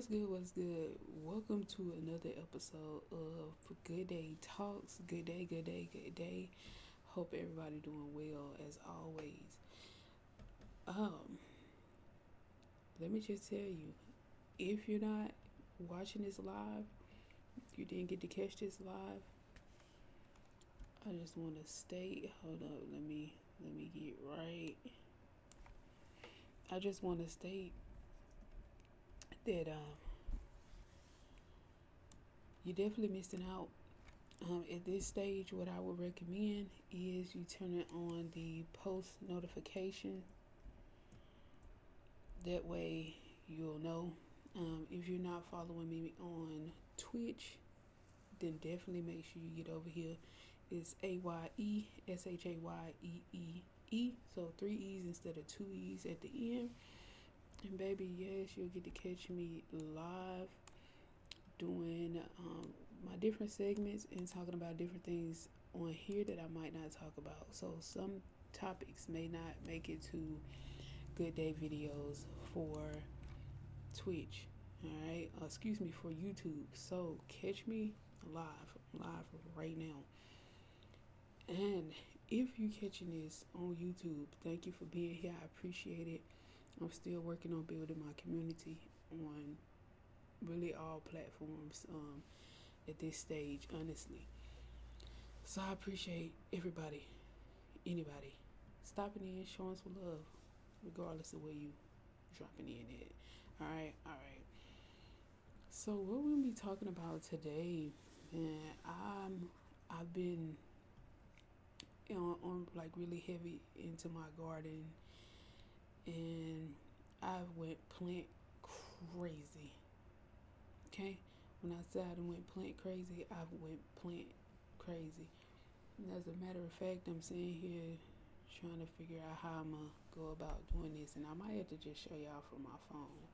What's good? What's good? Welcome to another episode of Good Day Talks. Good day, good day, good day. Hope everybody doing well as always. Um, Let me just tell you, if you're not watching this live, if you didn't get to catch this live, I just want to state. Hold up, let me get right. I just want to state that you're definitely missing out. At this stage, what I would recommend is you turn it on the post notification. That way, you'll know. If you're not following me on Twitch, then definitely make sure you get over here. It's AYESHAYEE. So 3 E's instead of 2 E's at the end. And baby, yes, you'll get to catch me live doing my different segments and talking about different things on here that I might not talk about. So some topics may not make it to good day videos for Twitch, all right? Excuse me, for YouTube. So catch me live right now. And if you're catching this on YouTube, thank you for being here. I appreciate it. I'm still working on building my community on really all platforms at this stage, honestly. So I appreciate anybody stopping in, showing some love, regardless of where you dropping in at. All right, all right. So what we'll be talking about today, man, I've been on like really heavy into my garden, and I went plant crazy. Okay, when I said I went plant crazy, I went plant crazy. And as a matter of fact, I'm sitting here trying to figure out how I'm gonna go about doing this, and I might have to just show y'all from my phone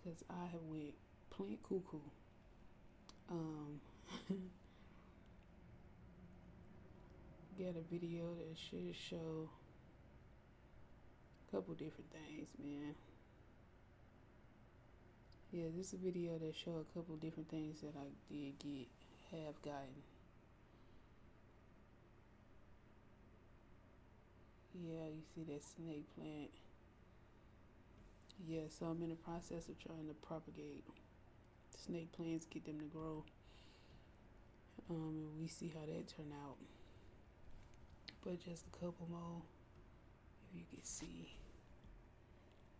because I have went plant cuckoo. Um, Got a video that should show a couple different things, man. Yeah, this is a video that show a couple different things that I have gotten. Yeah, you see that snake plant. Yeah, so I'm in the process of trying to propagate snake plants, get them to grow. And we see how that turn out. But just a couple more, if you can see.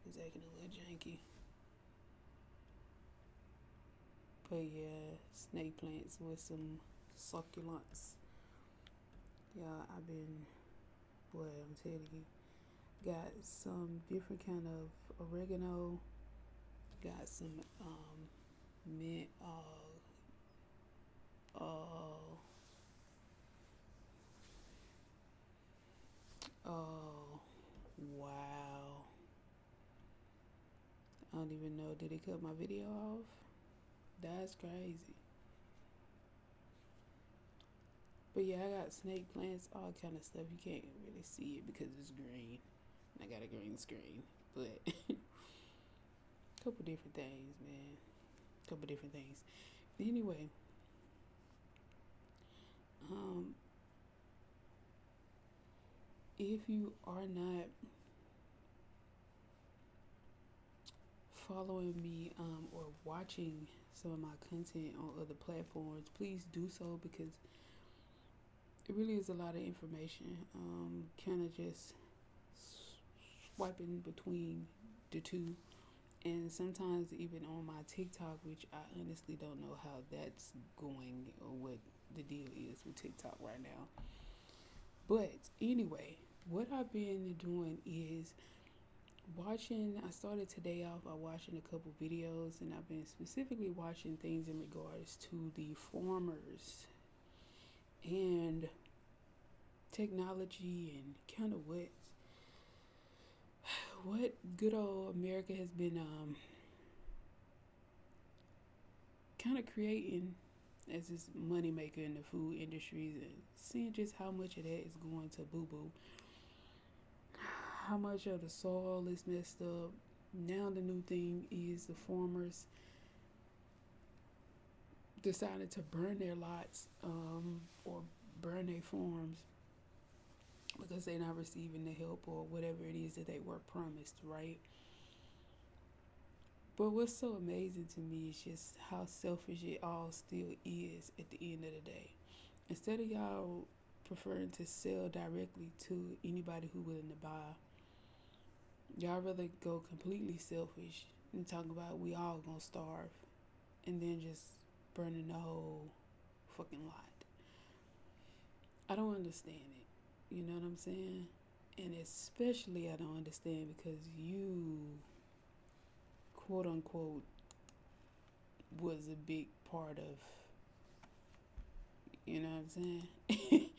It's acting a little janky. But yeah, snake plants with some succulents. Yeah, boy, I'm telling you, got some different kind of oregano, got some mint, uh, oh, wow. I don't even know, did it cut my video off? That's crazy. But yeah, I got snake plants, all kind of stuff. You can't really see it because it's green. I got a green screen. But a couple different things, man. Couple different things. Anyway, if you are not following me or watching some of my content on other platforms, please do so because it really is a lot of information. Kind of just swiping between the two, and sometimes even on my TikTok, which I honestly don't know how that's going or what the deal is with TikTok right now. But anyway, what I've been doing is I started today off by watching a couple videos, and I've been specifically watching things in regards to the farmers and technology and kind of what good old America has been kind of creating as this money maker in the food industries, and seeing just how much of that is going to boo boo, how much of the soil is messed up, Now the new thing is the farmers decided to burn their lots, or burn their farms because they're not receiving the help or whatever it is that they were promised, right? But what's so amazing to me is just how selfish it all still is at the end of the day. Instead of y'all preferring to sell directly to anybody who willing to buy, y'all rather go completely selfish and talk about we all gonna starve and then just burning the whole fucking lot. I don't understand it. You know what I'm saying? And especially I don't understand because you, quote unquote, was a big part of, you know what I'm saying?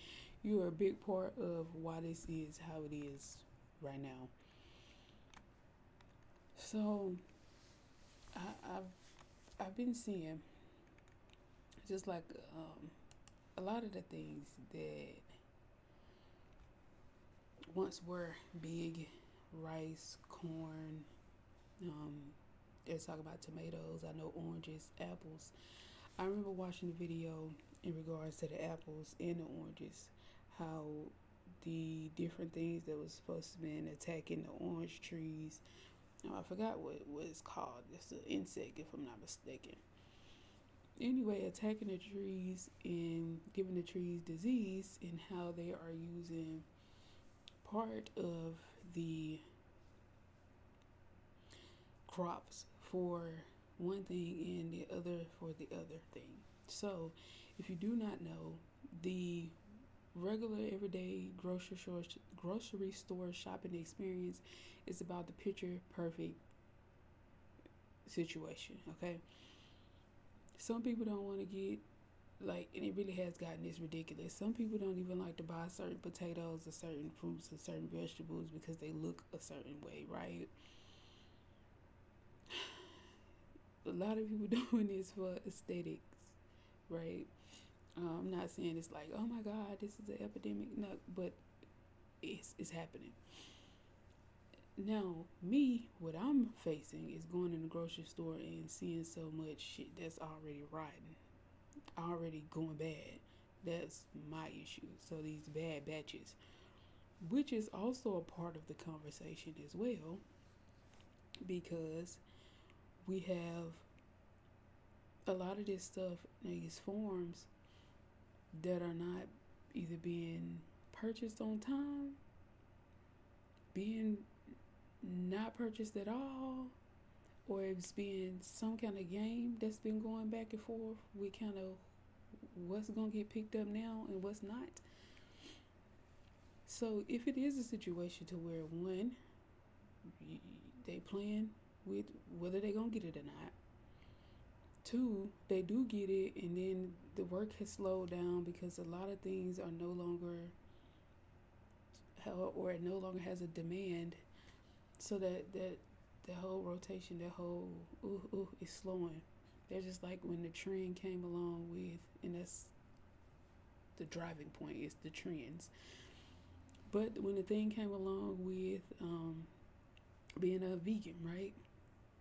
You are a big part of why this is how it is right now. So I, I've been seeing just like a lot of the things that once were big, rice, corn. They're talking about tomatoes. I know oranges, apples. I remember watching a video in regards to the apples and the oranges, how the different things that was supposed to be attacking the orange trees. I forgot what it's called. It's an insect, if I'm not mistaken. Anyway, attacking the trees and giving the trees disease, and how they are using part of the crops for one thing and the other for the other thing. So, if you do not know, the regular everyday grocery store shopping experience is about the picture perfect situation, okay? Some people don't want to get like, and it really has gotten this ridiculous. Some people don't even like to buy certain potatoes or certain fruits or certain vegetables because they look a certain way, right? A lot of people doing this for aesthetics, right? I'm not saying it's like, oh my God, this is an epidemic. No, but it's happening. Now, me, what I'm facing is going in the grocery store and seeing so much shit that's already rotten, already going bad. That's my issue. So these bad batches, which is also a part of the conversation as well, because we have a lot of this stuff, these forms that are not either being purchased on time, being not purchased at all, or it's being some kind of game that's been going back and forth with kind of what's going to get picked up now and what's not. So if it is a situation to where one, they plan with whether they're going to get it or not, two, they do get it and then the work has slowed down because a lot of things are no longer, or it no longer has a demand, so that the whole rotation, that whole is slowing. They're just like when the trend came along with, and that's the driving point, is the trends. But when the thing came along with being a vegan, right?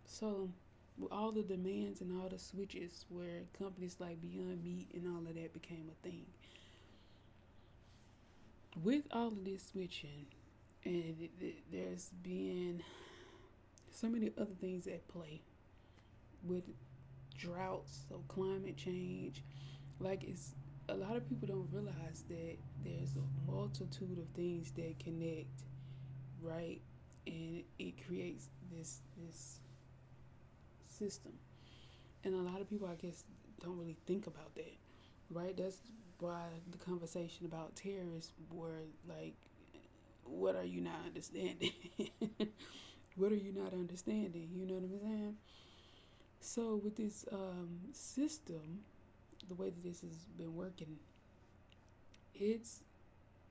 So with all the demands and all the switches where companies like Beyond Meat and all of that became a thing. With all of this switching, and there's been so many other things at play with droughts, so climate change. Like, it's a lot of people don't realize that there's a multitude of things that connect, right? And it creates this system. And a lot of people, I guess, don't really think about that, right? That's why the conversation about terrorists were like, what are you not understanding? What are you not understanding? You know what I'm saying? So with this system, the way that this has been working, it's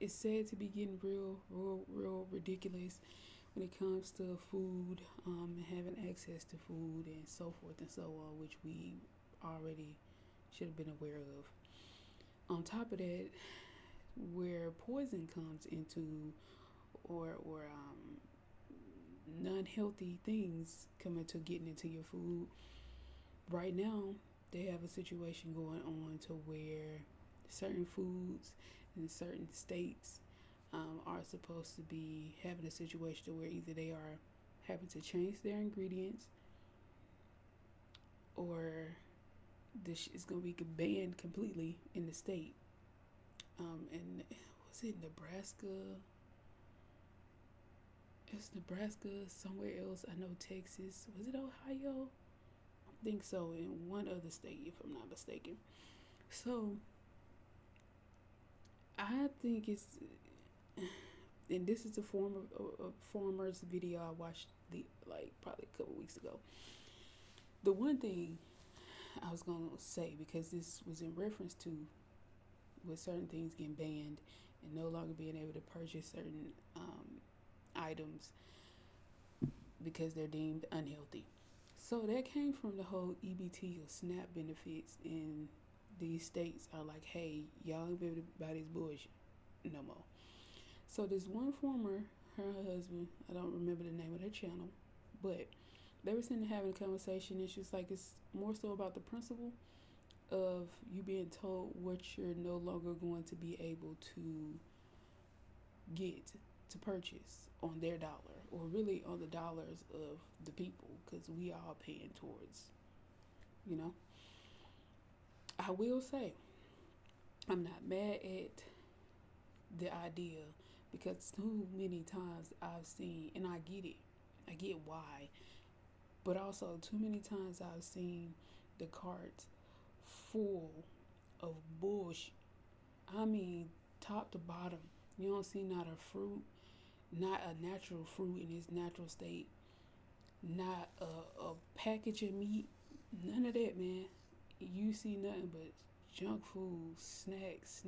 said to be getting real ridiculous when it comes to food, and having access to food and so forth and so on, which we already should have been aware of. On top of that, where poison comes into, or non-healthy things coming to getting into your food. Right now, they have a situation going on to where certain foods in certain states are supposed to be having a situation where either they are having to change their ingredients or this is going to be banned completely in the state. And was it Nebraska? It's Nebraska, somewhere else. I know Texas. Was it Ohio? I think so, in one other state, if I'm not mistaken. So I think it's, and this is a farmer's video I watched probably a couple weeks ago. The one thing I was gonna say, because this was in reference to with certain things getting banned and no longer being able to purchase certain items because they're deemed unhealthy. So that came from the whole EBT or SNAP benefits in these states are like, hey, y'all ain't be able to buy this bullshit no more. So this one farmer, her husband, I don't remember the name of their channel, but they were sitting there having a conversation, and she was like, it's more so about the principle of you being told what you're no longer going to be able to get to purchase on their dollar, or really on the dollars of the people, because we all paying towards, you know. I will say, I'm not mad at the idea, because too many times I've seen, and I get why, but also too many times I've seen the carts full of bullshit. I mean, top to bottom. You don't see not a fruit, not a natural fruit in its natural state, not a package of meat, none of that, man. You see nothing but junk food, snacks,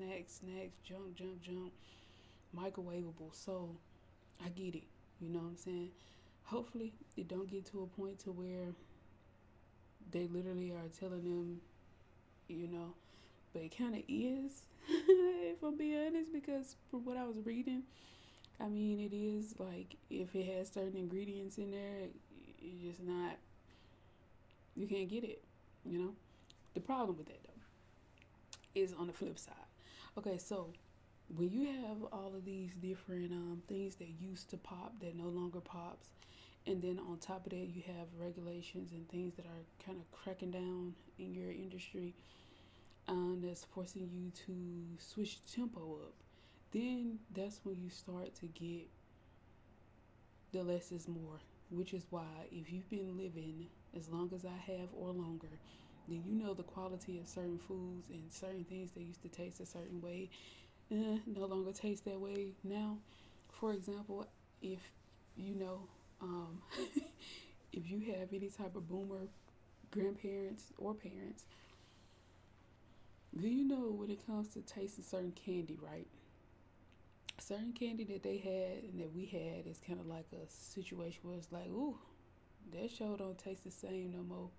junk, microwavable. So I get it. You know what I'm saying? Hopefully it don't get to a point to where they literally are telling them, you know, but it kind of is, if I'm being honest, because from what I was reading, I mean, it is like if it has certain ingredients in there, it's just not, you can't get it, you know? The problem with that, though, is on the flip side. Okay, so when you have all of these different things that used to pop that no longer pops, and then on top of that, you have regulations and things that are kind of cracking down in your industry, that's forcing you to switch the tempo up, then that's when you start to get the less is more, which is why if you've been living as long as I have or longer, then you know the quality of certain foods and certain things that used to taste a certain way no longer taste that way now. For example, if you know, if you have any type of boomer grandparents or parents, then you know when it comes to tasting certain candy, right? Certain candy that they had and that we had is kind of like a situation where it's like, ooh, that show don't taste the same no more.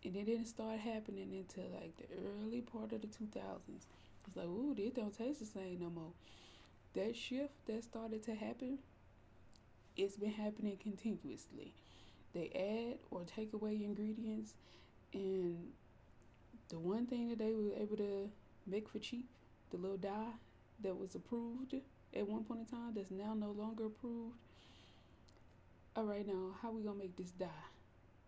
And then it didn't start happening until like the early part of the 2000s. It's like, ooh, this don't taste the same no more. That shift that started to happen, it's been happening continuously. They add or take away ingredients, and the one thing that they were able to make for cheap, the little dye that was approved at one point in time that's now no longer approved. All right, now how we gonna make this dye?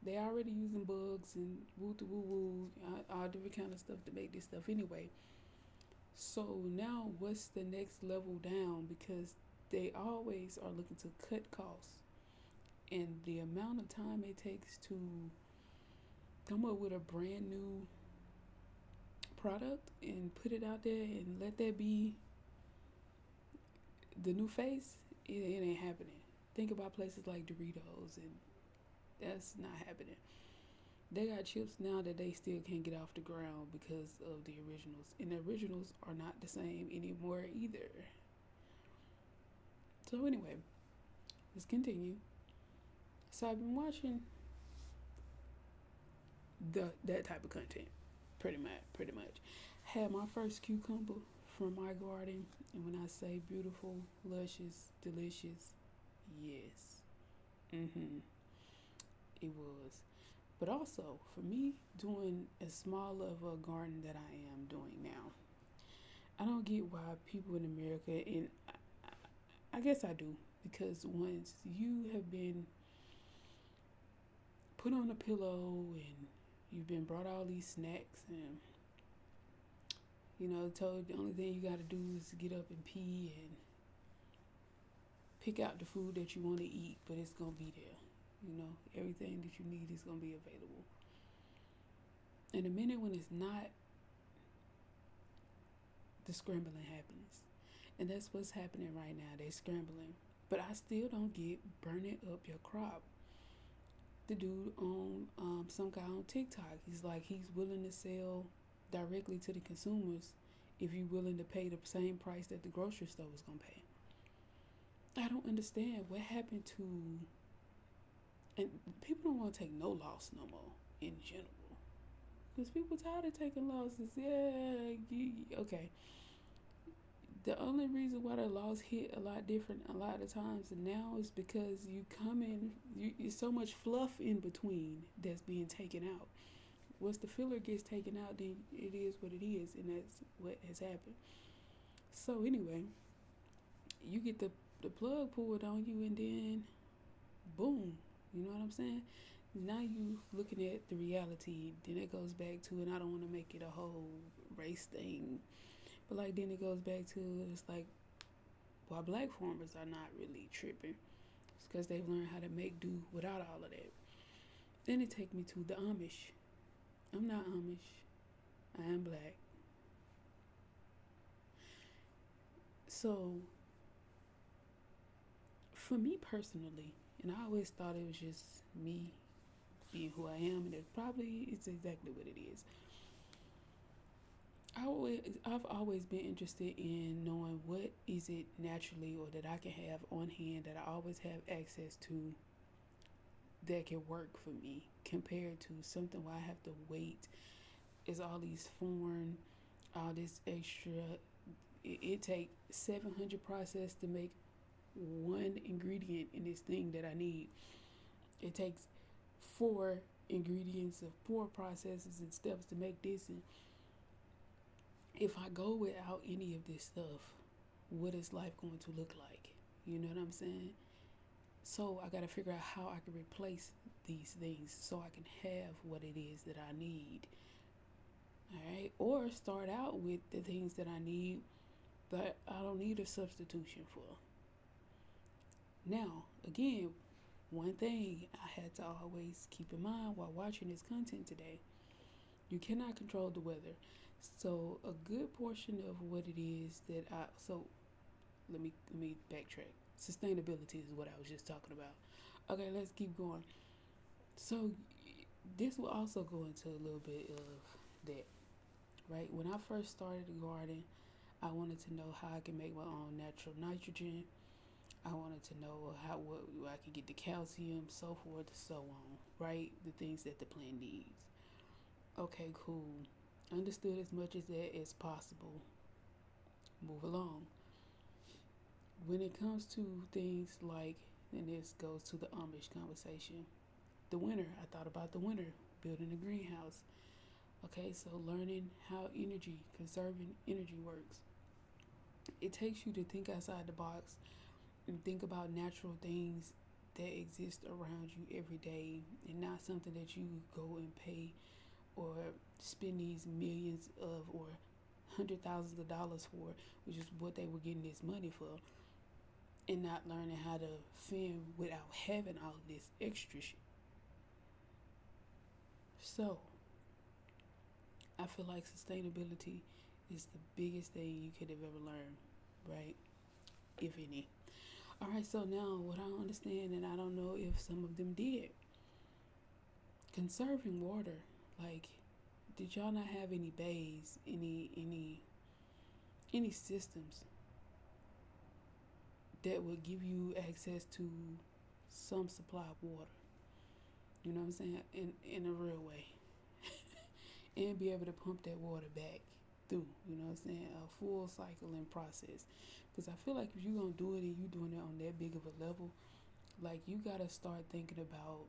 They already using bugs and woo woo woo, all different kind of stuff to make this stuff anyway. So now what's the next level down? Because they always are looking to cut costs, and the amount of time it takes to come up with a brand new product and put it out there and let that be the new face, it ain't happening. Think about places like Doritos, and that's not happening. They got chips now that they still can't get off the ground because of the originals, and the originals are not the same anymore either. So anyway, let's continue. So I've been watching that type of content, pretty much. Had my first cucumber from my garden, and when I say beautiful, luscious, delicious, yes. Mm-hmm. It was. But also, for me, doing as small of a garden that I am doing now, I don't get why people in America, and I guess I do, because once you have been put on a pillow and you've been brought all these snacks and told the only thing you got to do is get up and pee and pick out the food that you want to eat, but it's gonna be there. Everything that you need is gonna be available. And the minute when it's not, the scrambling happens, and that's what's happening right now. They're scrambling, but I still don't get burning up your crop. The dude on some guy on TikTok, he's willing to sell directly to the consumers if you're willing to pay the same price that the grocery store was gonna pay. I don't understand what happened to, and people don't want to take no loss no more in general, because people tired of taking losses. Yeah, okay. The only reason why the loss hit a lot different a lot of times now is because you come in, it's so much fluff in between that's being taken out. Once the filler gets taken out, then it is what it is, and that's what has happened. So anyway, you get the plug pulled on you, and then boom, you know what I'm saying? Now you looking at the reality. Then it goes back to, and I don't want to make it a whole race thing, but like then it goes back to, it's like why black farmers are not really tripping. It's because they've learned how to make do without all of that. Then it take me to the Amish. I'm not Amish. I am black. So for me personally, and I always thought it was just me being who I am, and it probably it's exactly what it is. I've always been interested in knowing what is it naturally or that I can have on hand that I always have access to that can work for me compared to something where I have to wait. Is all these foreign, all this extra. It take 700 process to make one ingredient in this thing that I need. It takes four ingredients of four processes and steps to make this. And if I go without any of this stuff, what is life going to look like? You know what I'm saying? So I got to figure out how I can replace these things so I can have what it is that I need. All right, or start out with the things that I need that I don't need a substitution for. Now, again, one thing I had to always keep in mind while watching this content today, you cannot control the weather. So a good portion of what it is that I so let me backtrack. Sustainability is what I was just talking about. Okay, let's keep going. So this will also go into a little bit of that, right? When I first started the garden, I wanted to know how I can make my own natural nitrogen. I wanted to know how what I could get the calcium, so forth, so on, right? The things that the plant needs. Okay, cool. Understood as much as that as possible. Move along. When it comes to things like, and this goes to the Amish conversation, the winter, I thought about the winter, building a greenhouse. Okay, so learning how conserving energy works. It takes you to think outside the box and think about natural things that exist around you every day and not something that you go and pay or spend these millions of or hundred thousands of dollars for, which is what they were getting this money for, and not learning how to fend without having all this extra shit. So I feel like sustainability is the biggest thing you could have ever learned, right? If any. All right, so now what I understand, and I don't know if some of them did, conserving water. Like, did y'all not have any bays, any systems that would give you access to some supply of water? You know what I'm saying? In a real way, and be able to pump that water back through. You know what I'm saying? A full cycling process. Because I feel like if you're gonna do it and you're doing it on that big of a level, Like, you gotta start thinking about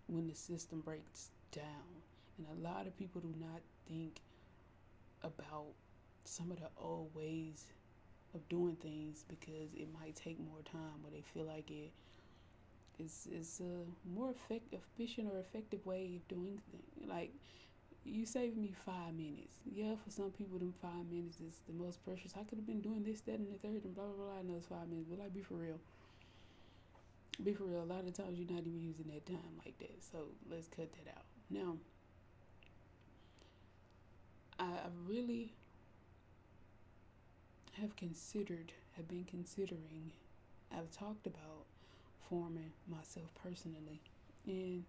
when the system breaks down. And a lot of people do not think about some of the old ways of doing things because it might take more time, or they feel like it's a more efficient or effective way of doing things. Like, you saved me 5 minutes. Yeah, for some people, them 5 minutes is the most precious. I could have been doing this, that, and the third, and blah, blah, blah. I know it's 5 minutes, but like, be for real. Be for real. A lot of times, you're not even using that time like that. So let's cut that out. Now, I really have been considering, I've talked about forming myself personally, and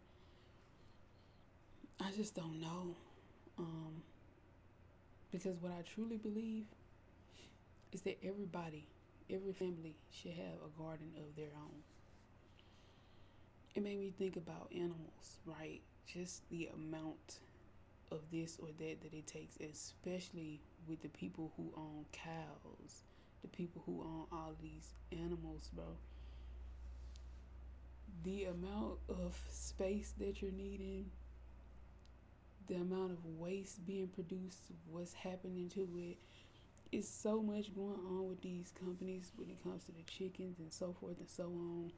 I just don't know. Um, because what I truly believe is that every family should have a garden of their own. It made me think about animals, right? Just the amount of this or that it takes, especially with the people who own cows, the people who own all these animals, bro. The amount of space that you're needing, the amount of waste being produced, what's happening to it. It's so much going on with these companies when it comes to the chickens and so forth and so on.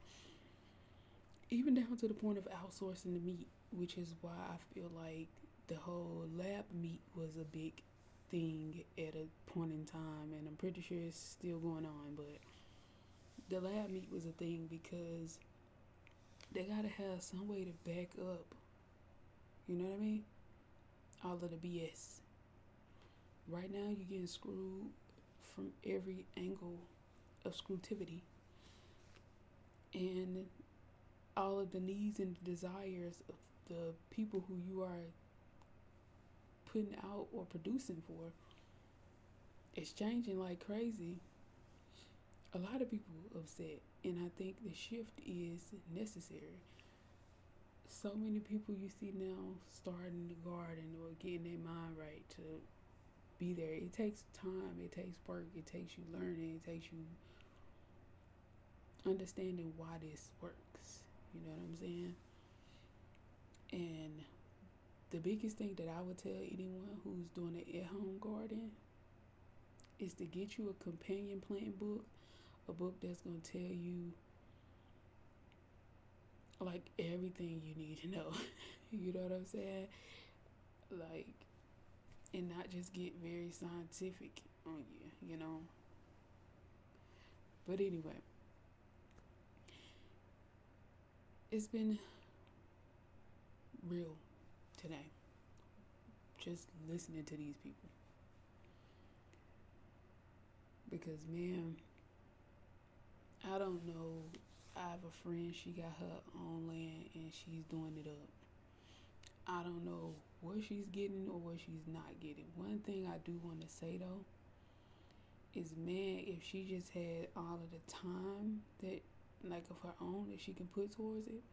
Even down to the point of outsourcing the meat, which is why I feel like the whole lab meat was a big thing at a point in time, and I'm pretty sure it's still going on. But the lab meat was a thing because they gotta have some way to back up. You know what I mean? All of the BS. Right now, you're getting screwed from every angle of screwtivity, and all of the needs and desires of the people who you are putting out or producing for, it's changing like crazy. A lot of people upset, and I think the shift is necessary. So many people you see now starting the garden or getting their mind right to be there. It takes time, it takes work, it takes you learning, it takes you understanding why this works. You know what I'm saying? And the biggest thing that I would tell anyone who's doing an at-home garden is to get you a companion plant book, a book that's going to tell you like everything you need to know. You know what I'm saying? Like, and not just get very scientific on you, you know? But anyway, it's been real today. Just listening to these people. Because, man, I don't know. I have a friend, she got her own land and she's doing it up. I don't know what she's getting or what she's not getting. One thing I do want to say though is, man, if she just had all of the time that, like, of her own that she can put towards it,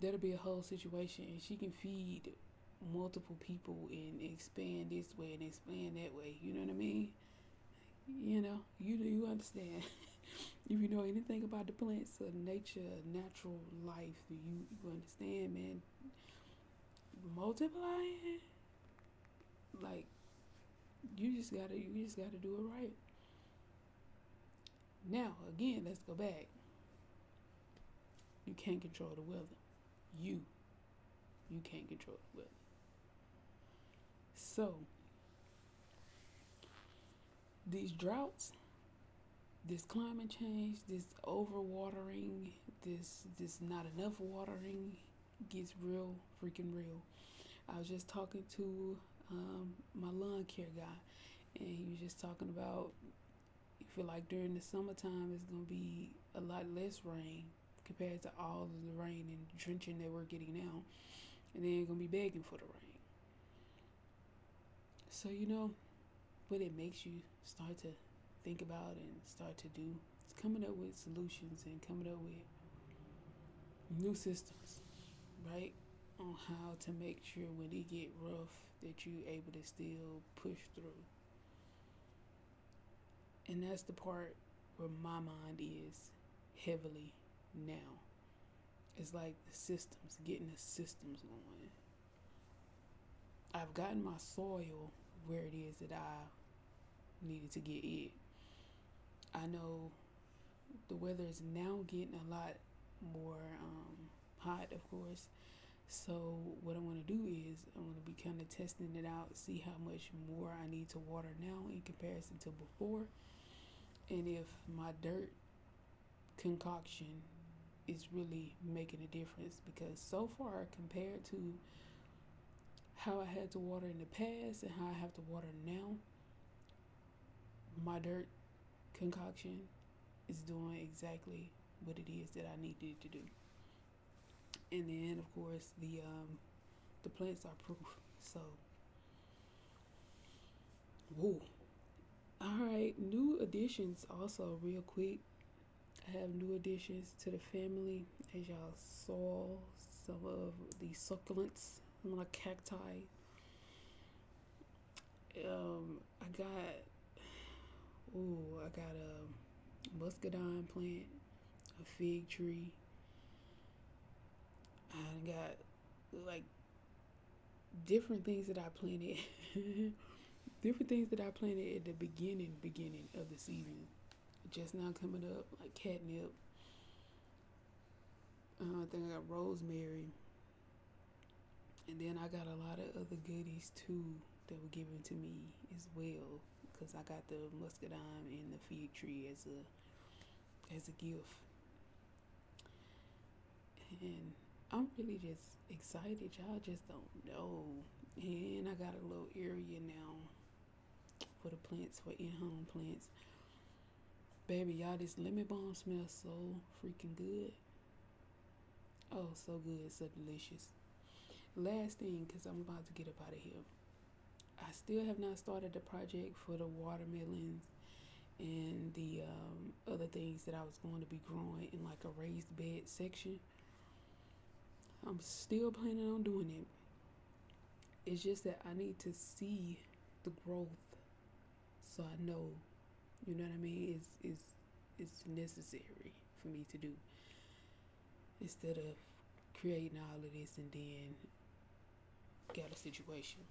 that'll be a whole situation, and she can feed multiple people and expand this way and expand that way. You know what I mean? You know, you understand. If you know anything about the plants of nature, natural life, you understand, man. Multiplying, like, you just gotta do it right. Now, again, let's go back. You can't control the weather. You can't control the weather. So, these droughts, this climate change, this overwatering, this not enough watering gets real freaking real. I was just talking to my lawn care guy, and he was just talking about, you feel like during the summertime it's gonna be a lot less rain compared to all of the rain and drenching that we're getting now, and then gonna be begging for the rain. So, you know, but it makes you start to think about and start to do. It's coming up with solutions and coming up with new systems, right? On how to make sure when it get rough that you able to still push through. And that's the part where my mind is heavily now. It's like the systems, getting the systems going. I've gotten my soil where it is that I needed to get it. I know the weather is now getting a lot more hot, of course. So what I want to do is I want to be kind of testing it out, see how much more I need to water now in comparison to before, and if my dirt concoction is really making a difference. Because so far, compared to how I had to water in the past and how I have to water now, my dirt concoction is doing exactly what it is that I needed it to do. And then, of course, the plants are proof. So, whoa. All right, new additions. Also, real quick, I have new additions to the family. As y'all saw, some of the succulents, some of the cacti. I got a muscadine plant, a fig tree. I got like different things that I planted, different things that I planted at the beginning of the season. Just now coming up, like catnip. I think I got rosemary, and then I got a lot of other goodies too that were given to me as well. Because I got the muscadine and the fig tree as a gift, and I'm really just excited. Y'all just don't know. And I got a little area now for the plants, for in-home plants. Baby, y'all, this lemon balm smells so freaking good. Oh, so good, so delicious. Last thing, because I'm about to get up out of here. I still have not started the project for the watermelons and the other things that I was going to be growing in like a raised bed section. I'm still planning on doing it. It's just that I need to see the growth so I know, you know what I mean? It's necessary for me to do, instead of creating all of this and then got a situation.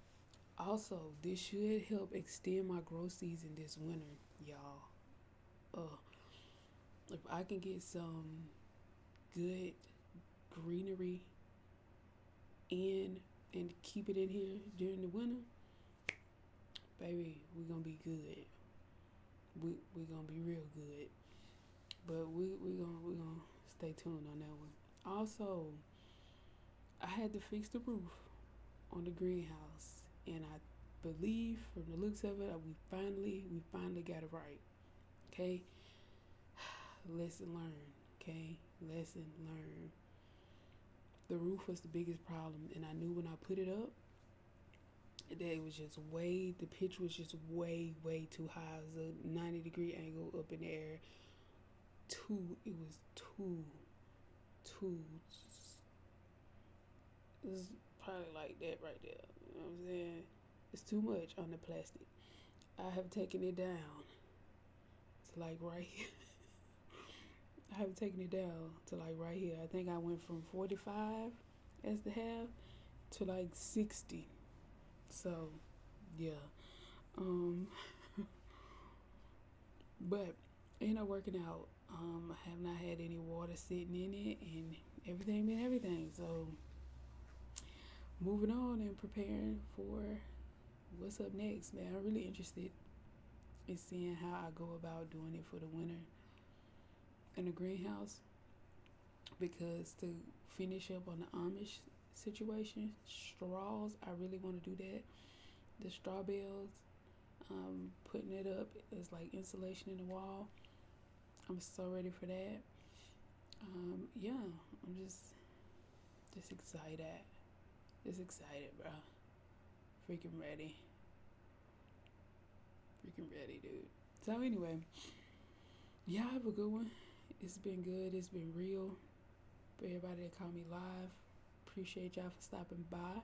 Also, this should help extend my growth season this winter, y'all. If I can get some good greenery in and keep it in here during the winter, baby, we're gonna be good. We're gonna be real good. But we gonna stay tuned on that one. Also, I had to fix the roof on the greenhouse, and I believe from the looks of it, we finally got it right. Okay, lesson learned. Okay, lesson learned. The roof was the biggest problem, and I knew when I put it up that it was just the pitch was just way too high. It was a 90-degree angle up in the air. It was too. It was probably like that right there. You know what I'm saying? It's too much on the plastic. I have taken it down to like right here. I have taken it down to like right here. I think I went from 45 as the half to like 60. So, yeah. But it not working out. I have not had any water sitting in it, and everything been everything. So, moving on and preparing for what's up next, man. I'm really interested in seeing how I go about doing it for the winter in the greenhouse, because to finish up on the Amish situation, straws, I really want to do that. The straw bales, putting it up as like insulation in the wall. I'm so ready for that. Yeah, I'm just excited. Just excited, bro. Freaking ready. Freaking ready, dude. So anyway, y'all have a good one. It's been good. It's been real. For everybody that called me live, appreciate y'all for stopping by.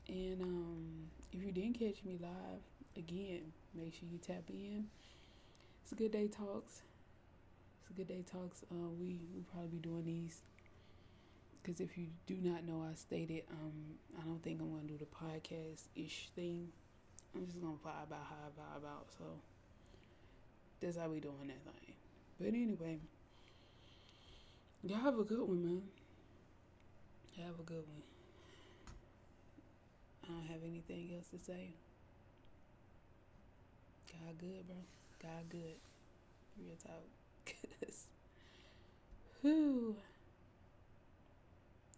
And if you didn't catch me live, again, make sure you tap in. It's a good day talks. It's Good Day Talks. We will probably be doing these because if you do not know, I stated I don't think I'm gonna do the podcast ish thing. I'm just gonna vibe out how I vibe out. So that's how we doing that thing. But anyway, y'all have a good one, man. Y'all have a good one. I don't have anything else to say. God good, bro. God good. Real talk. Whew.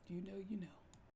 You know, you know.